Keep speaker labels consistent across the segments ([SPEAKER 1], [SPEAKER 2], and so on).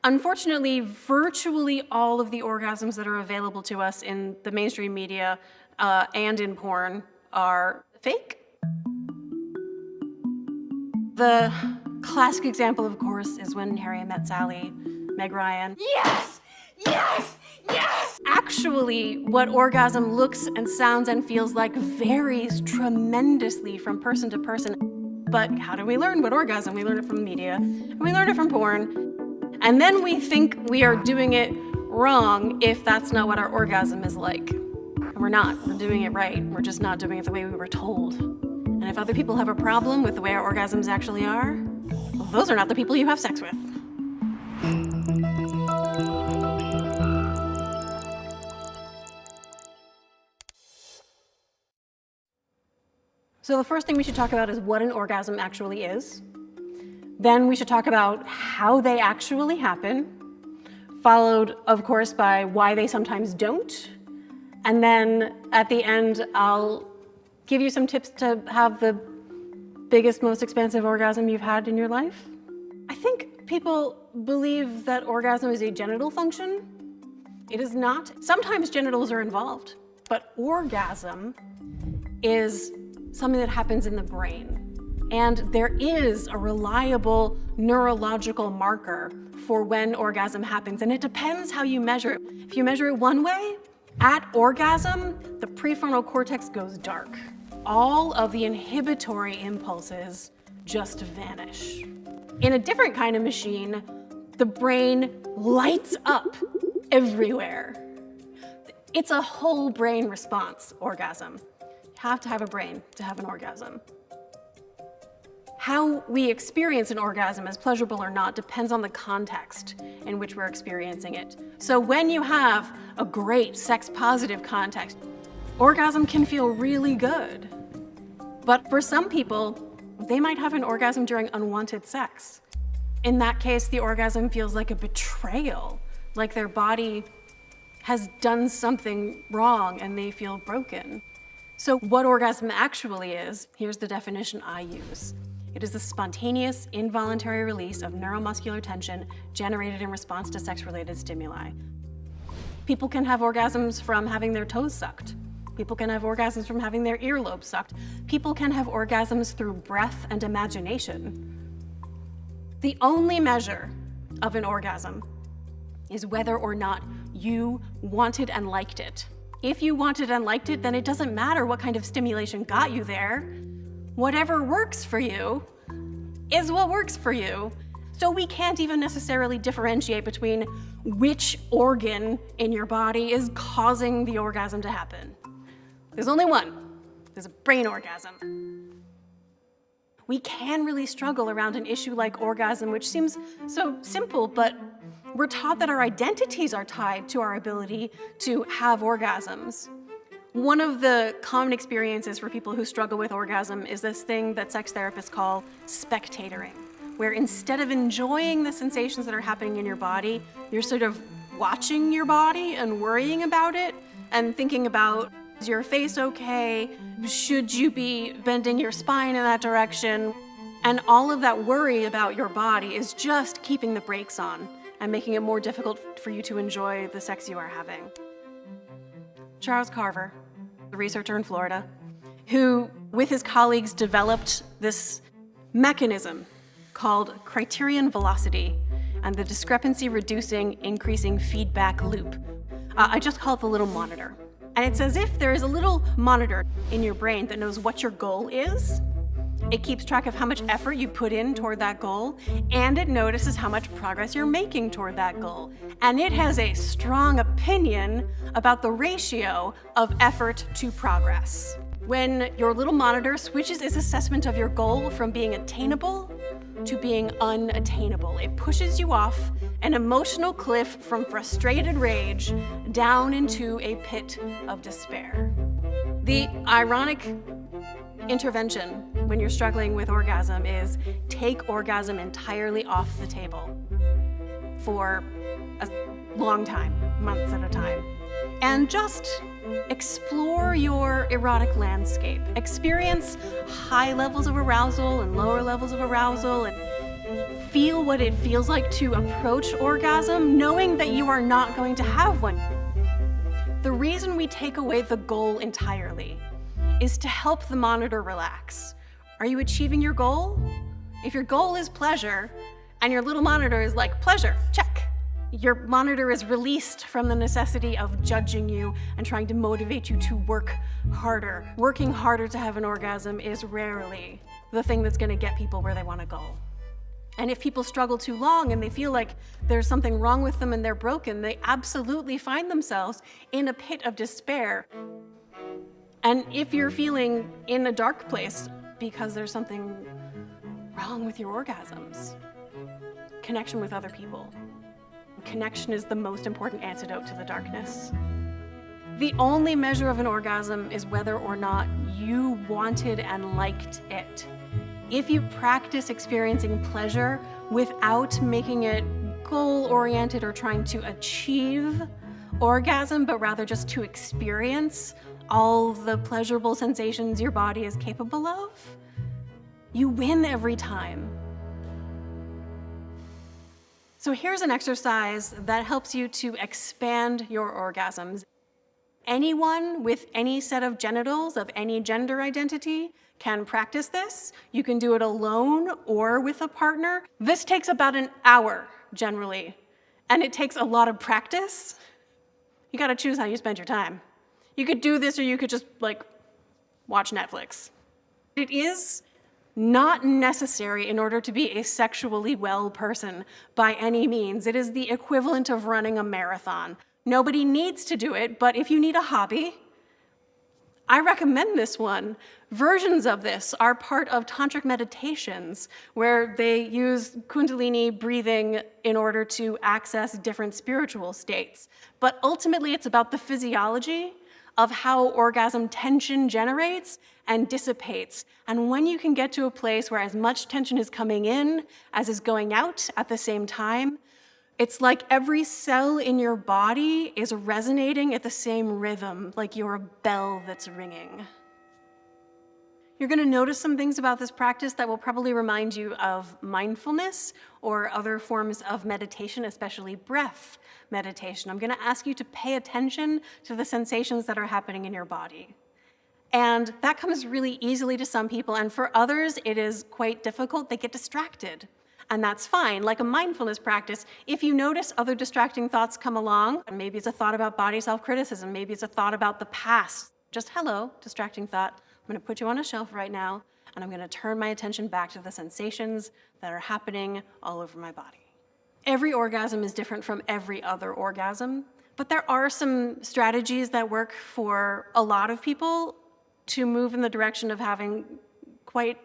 [SPEAKER 1] Unfortunately, virtually all of the orgasms that are available to us in the mainstream media and in porn are fake. The classic example, of course, is when Harry met Sally, Meg Ryan.
[SPEAKER 2] Yes! Yes! Yes!
[SPEAKER 1] Actually, what orgasm looks and sounds and feels like varies tremendously from person to person. But how do we learn what orgasm? We learn it from media, and we learn it from porn. And then we think we are doing it wrong if that's not what our orgasm is like. And we're not. We're doing it right. We're just not doing it the way we were told. And if other people have a problem with the way our orgasms actually are, well, those are not the people you have sex with. So the first thing we should talk about is what an orgasm actually is. Then we should talk about how they actually happen, followed, of course, by why they sometimes don't. And then at the end, I'll give you some tips to have the biggest, most expansive orgasm you've had in your life. I think people believe that orgasm is a genital function. It is not. Sometimes genitals are involved, but orgasm is something that happens in the brain. And there is a reliable neurological marker for when orgasm happens, and it depends how you measure it. If you measure it one way, at orgasm, the prefrontal cortex goes dark. All of the inhibitory impulses just vanish. In a different kind of machine, the brain lights up everywhere. It's a whole brain response, orgasm. You have to have a brain to have an orgasm. How we experience an orgasm, as pleasurable or not, depends on the context in which we're experiencing it. So when you have a great sex-positive context, orgasm can feel really good. But for some people, they might have an orgasm during unwanted sex. In that case, the orgasm feels like a betrayal, like their body has done something wrong and they feel broken. So what orgasm actually is, here's the definition I use. It is the spontaneous, involuntary release of neuromuscular tension generated in response to sex-related stimuli. People can have orgasms from having their toes sucked. People can have orgasms from having their earlobes sucked. People can have orgasms through breath and imagination. The only measure of an orgasm is whether or not you wanted and liked it. If you wanted and liked it, then it doesn't matter what kind of stimulation got you there. Whatever works for you is what works for you. So we can't even necessarily differentiate between which organ in your body is causing the orgasm to happen. There's only one. There's a brain orgasm. We can really struggle around an issue like orgasm, which seems so simple, but we're taught that our identities are tied to our ability to have orgasms. One of the common experiences for people who struggle with orgasm is this thing that sex therapists call spectatoring, where instead of enjoying the sensations that are happening in your body, you're sort of watching your body and worrying about it and thinking about, is your face okay? Should you be bending your spine in that direction? And all of that worry about your body is just keeping the brakes on and making it more difficult for you to enjoy the sex you are having. Charles Carver, a researcher in Florida, who, with his colleagues, developed this mechanism called criterion velocity and the discrepancy reducing increasing feedback loop. I just call it the little monitor. And it's as if there is a little monitor in your brain that knows what your goal is. It keeps track of how much effort you put in toward that goal, and it notices how much progress you're making toward that goal. And it has a strong opinion about the ratio of effort to progress. When your little monitor switches its assessment of your goal from being attainable to being unattainable, it pushes you off an emotional cliff from frustrated rage down into a pit of despair. The ironic intervention when you're struggling with orgasm is take orgasm entirely off the table for a long time, months at a time, and just explore your erotic landscape. Experience high levels of arousal and lower levels of arousal and feel what it feels like to approach orgasm, knowing that you are not going to have one. The reason we take away the goal entirely is to help the monitor relax. Are you achieving your goal? If your goal is pleasure, and your little monitor is like, pleasure, check. Your monitor is released from the necessity of judging you and trying to motivate you to work harder. Working harder to have an orgasm is rarely the thing that's gonna get people where they wanna go. And if people struggle too long and they feel like there's something wrong with them and they're broken, they absolutely find themselves in a pit of despair. And if you're feeling in a dark place because there's something wrong with your orgasms, connection with other people. Connection is the most important antidote to the darkness. The only measure of an orgasm is whether or not you wanted and liked it. If you practice experiencing pleasure without making it goal-oriented or trying to achieve orgasm, but rather just to experience all the pleasurable sensations your body is capable of, you win every time. So here's an exercise that helps you to expand your orgasms. Anyone with any set of genitals of any gender identity can practice this. You can do it alone or with a partner. This takes about an hour generally, and it takes a lot of practice. You gotta choose how you spend your time. You could do this or you could just watch Netflix. It is not necessary in order to be a sexually well person by any means. It is the equivalent of running a marathon. Nobody needs to do it, but if you need a hobby, I recommend this one. Versions of this are part of tantric meditations where they use kundalini breathing in order to access different spiritual states. But ultimately, it's about the physiology of how orgasm tension generates and dissipates. And when you can get to a place where as much tension is coming in as is going out at the same time, it's like every cell in your body is resonating at the same rhythm, like you're a bell that's ringing. You're gonna notice some things about this practice that will probably remind you of mindfulness or other forms of meditation, especially breath meditation. I'm gonna ask you to pay attention to the sensations that are happening in your body. And that comes really easily to some people, and for others, it is quite difficult. They get distracted. And that's fine. Like a mindfulness practice, if you notice other distracting thoughts come along, and maybe it's a thought about body self-criticism, maybe it's a thought about the past, just hello, distracting thought. I'm gonna put you on a shelf right now, and I'm gonna turn my attention back to the sensations that are happening all over my body. Every orgasm is different from every other orgasm, but there are some strategies that work for a lot of people to move in the direction of having quite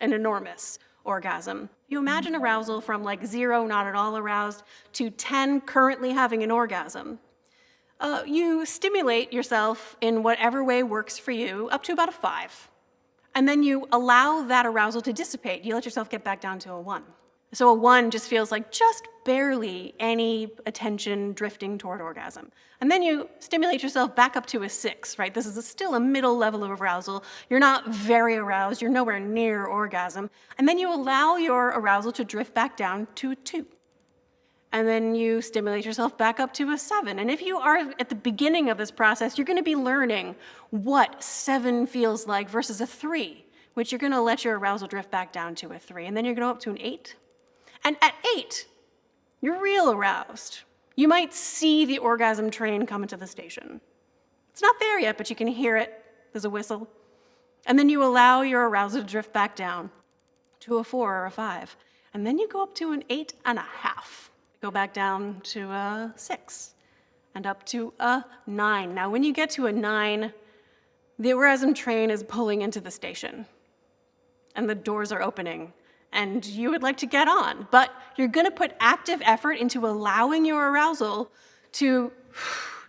[SPEAKER 1] an enormous orgasm. You imagine arousal from 0, not at all aroused, to 10, currently having an orgasm. You stimulate yourself in whatever way works for you, up to about a 5. And then you allow that arousal to dissipate. You let yourself get back down to a 1. So a 1 just feels like just barely any attention drifting toward orgasm. And then you stimulate yourself back up to a 6, right? This is still a middle level of arousal. You're not very aroused, you're nowhere near orgasm. And then you allow your arousal to drift back down to a 2. And then you stimulate yourself back up to a 7. And if you are at the beginning of this process, you're gonna be learning what 7 feels like versus a 3, which you're gonna let your arousal drift back down to a 3. And then you're gonna go up to an 8. And at 8, you're real aroused. You might see the orgasm train come into the station. It's not there yet, but you can hear it. There's a whistle. And then you allow your arousal to drift back down to a 4 or a 5. And then you go up to an 8.5. Go back down to a 6 and up to a 9. Now, when you get to a 9, the orgasm train is pulling into the station and the doors are opening and you would like to get on, but you're gonna put active effort into allowing your arousal to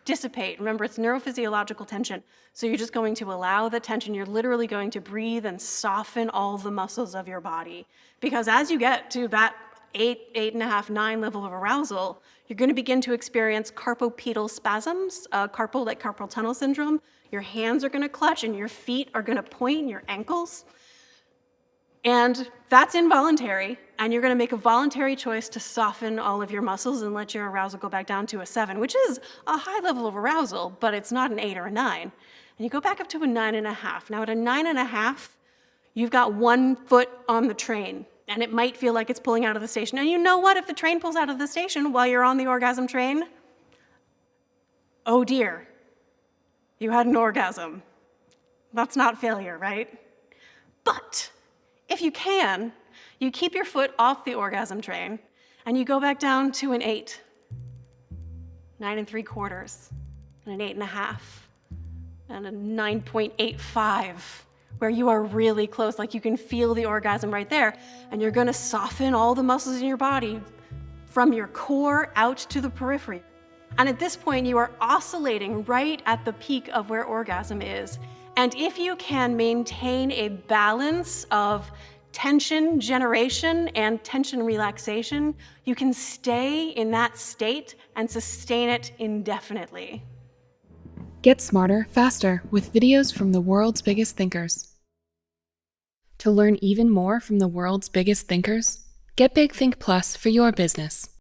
[SPEAKER 1] dissipate. Remember, it's neurophysiological tension. So you're just going to allow the tension. You're literally going to breathe and soften all the muscles of your body. Because as you get to that 8, 8.5, 9 level of arousal, you're gonna begin to experience carpopedal spasms, carpal tunnel syndrome. Your hands are gonna clutch and your feet are gonna point, and your ankles. And that's involuntary, and you're going to make a voluntary choice to soften all of your muscles and let your arousal go back down to a 7, which is a high level of arousal, but it's not an 8 or a 9. And you go back up to a 9.5. Now at a 9.5, you've got one foot on the train, and it might feel like it's pulling out of the station. And you know what? If the train pulls out of the station while you're on the orgasm train, oh dear, you had an orgasm. That's not failure, right? But if you can, you keep your foot off the orgasm train and you go back down to an 8, 9 3/4, and an 8.5, and a 9.85, where you are really close, like you can feel the orgasm right there, and you're gonna soften all the muscles in your body from your core out to the periphery. And at this point, you are oscillating right at the peak of where orgasm is. And if you can maintain a balance of tension generation and tension relaxation, you can stay in that state and sustain it indefinitely.
[SPEAKER 3] Get smarter, faster with videos from the world's biggest thinkers. To learn even more from the world's biggest thinkers, get Big Think Plus for your business.